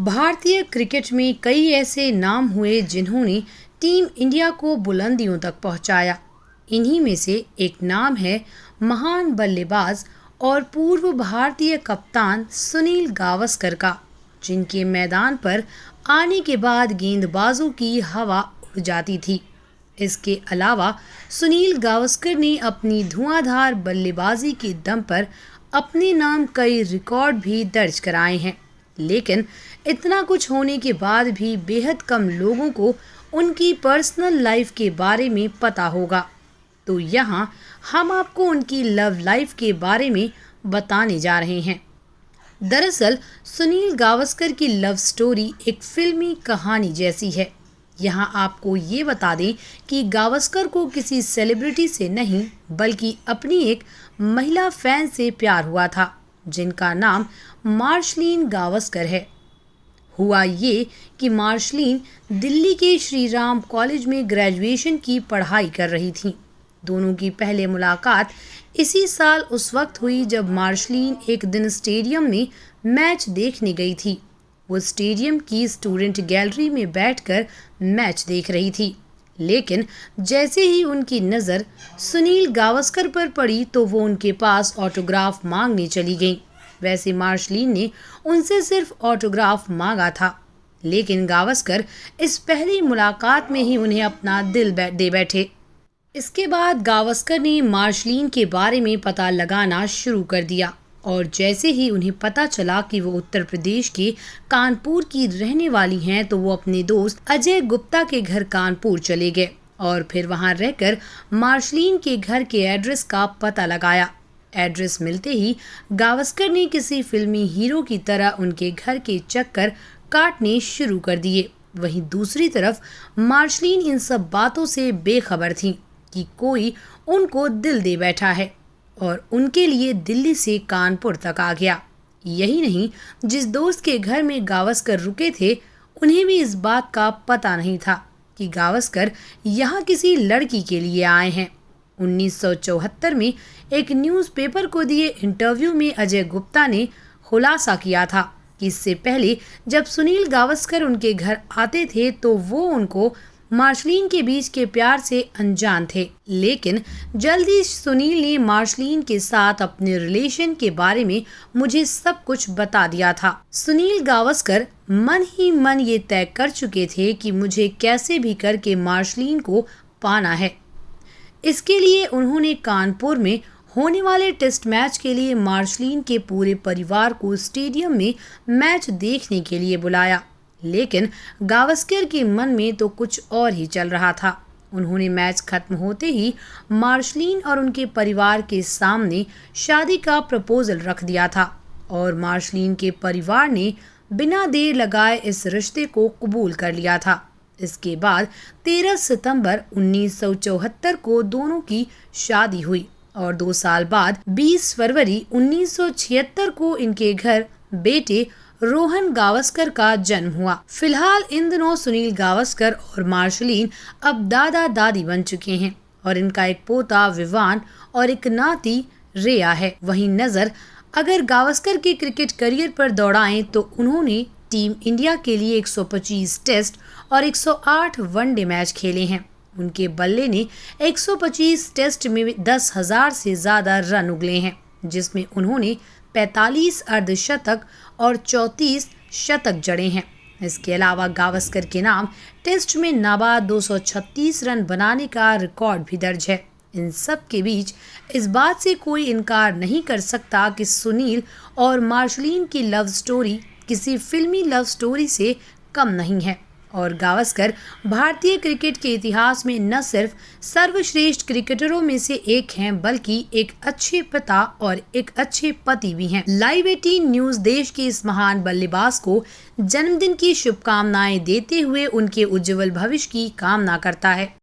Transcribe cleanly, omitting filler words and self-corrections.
भारतीय क्रिकेट में कई ऐसे नाम हुए जिन्होंने टीम इंडिया को बुलंदियों तक पहुंचाया। इन्हीं में से एक नाम है महान बल्लेबाज और पूर्व भारतीय कप्तान सुनील गावस्कर का, जिनके मैदान पर आने के बाद गेंदबाजों की हवा उड़ जाती थी। इसके अलावा सुनील गावस्कर ने अपनी धुआंधार बल्लेबाजी के दम पर अपने नाम कई रिकॉर्ड भी दर्ज कराए हैं। लेकिन इतना कुछ होने के बाद भी बेहद कम लोगों को उनकी पर्सनल लाइफ के बारे में पता होगा। तो यहाँ हम आपको उनकी लव लाइफ के बारे में बताने जा रहे हैं। दरअसल सुनील गावस्कर की लव स्टोरी एक फिल्मी कहानी जैसी है। यहाँ आपको ये बता दें कि गावस्कर को किसी सेलिब्रिटी से नहीं बल्कि अपनी एक महिला फैन से प्यार हुआ था, जिनका नाम मार्शलीन गावस्कर है। हुआ ये कि मार्शलीन दिल्ली के श्री राम कॉलेज में ग्रेजुएशन की पढ़ाई कर रही थी। दोनों की पहले मुलाकात इसी साल उस वक्त हुई जब मार्शलीन एक दिन स्टेडियम में मैच देखने गई थी। वो स्टेडियम की स्टूडेंट गैलरी में बैठकर मैच देख रही थी, लेकिन जैसे ही उनकी नज़र सुनील गावस्कर पर पड़ी तो वो उनके पास ऑटोग्राफ मांगने चली गई। वैसे मार्शलीन ने उनसे सिर्फ ऑटोग्राफ मांगा था, लेकिन गावस्कर इस पहली मुलाकात में ही उन्हें अपना दिल दे बैठे। इसके बाद गावस्कर ने मार्शलीन के बारे में पता लगाना शुरू कर दिया और जैसे ही उन्हें पता चला कि वो उत्तर प्रदेश के कानपुर की रहने वाली हैं, तो वो अपने दोस्त अजय गुप्ता के घर कानपुर चले गए और फिर वहां रहकर मार्शलीन के घर के एड्रेस का पता लगाया। एड्रेस मिलते ही गावस्कर ने किसी फिल्मी हीरो की तरह उनके घर के चक्कर काटने शुरू कर दिए। वहीं दूसरी तरफ मार्शलीन इन सब बातों से बेखबर थी कि कोई उनको दिल दे बैठा है और उनके लिए दिल्ली से कानपुर तक आ गया। यही नहीं, जिस दोस्त के घर में गावस्कर रुके थे उन्हें भी इस बात का पता नहीं था कि गावस्कर यहाँ किसी लड़की के लिए आए हैं। 1974 में एक न्यूज़पेपर को दिए इंटरव्यू में अजय गुप्ता ने खुलासा किया था कि इससे पहले जब सुनील गावस्कर उनके घर आते थे तो वो उनको मार्शलीन के बीच के प्यार से अनजान थे, लेकिन जल्दी सुनील ने मार्शलीन के साथ अपने रिलेशन के बारे में मुझे सब कुछ बता दिया था। सुनील गावस्कर मन ही मन ये तय कर चुके थे कि मुझे कैसे भी करके मार्शलीन को पाना है। इसके लिए उन्होंने कानपुर में होने वाले टेस्ट मैच के लिए मार्शलीन के पूरे परिवार को स्टेडियम में मैच देखने के लिए बुलाया, लेकिन गावस्कर के मन में तो कुछ और ही चल रहा था। उन्होंने मैच खत्म होते ही मार्शलीन और उनके परिवार के सामने शादी का प्रपोजल रख दिया था और मार्शलीन के परिवार ने बिना देर लगाए इस रिश्ते को कबूल कर लिया था। इसके बाद 13 सितंबर 1974 को दोनों की शादी हुई और 2 साल बाद 20 फरवरी 1976 को इनके घर बेटे रोहन गावस्कर का जन्म हुआ। फिलहाल इन दिनों सुनील गावस्कर और मार्शलीन अब दादा दादी बन चुके हैं और इनका एक पोता विवान और एक नाती रेया है। वहीं नजर अगर गावस्कर के क्रिकेट करियर पर दौड़ाएं तो उन्होंने टीम इंडिया के लिए 125 टेस्ट और 108 वनडे मैच खेले हैं। उनके बल्ले ने 125 टेस्ट में 10,000 से ज्यादा रन उगले हैं, जिसमें उन्होंने 45 अर्धशतक और 34 शतक जड़े हैं। इसके अलावा गावस्कर के नाम टेस्ट में नाबाद 236 रन बनाने का रिकॉर्ड भी दर्ज है। इन सब के बीच इस बात से कोई इनकार नहीं कर सकता कि सुनील और मार्शलीन की लव स्टोरी किसी फिल्मी लव स्टोरी से कम नहीं है और गावस्कर भारतीय क्रिकेट के इतिहास में न सिर्फ सर्वश्रेष्ठ क्रिकेटरों में से एक हैं बल्कि एक अच्छे पिता और एक अच्छे पति भी हैं। लाइव 18 न्यूज़ देश के इस महान बल्लेबाज को जन्मदिन की शुभकामनाएं देते हुए उनके उज्जवल भविष्य की कामना करता है।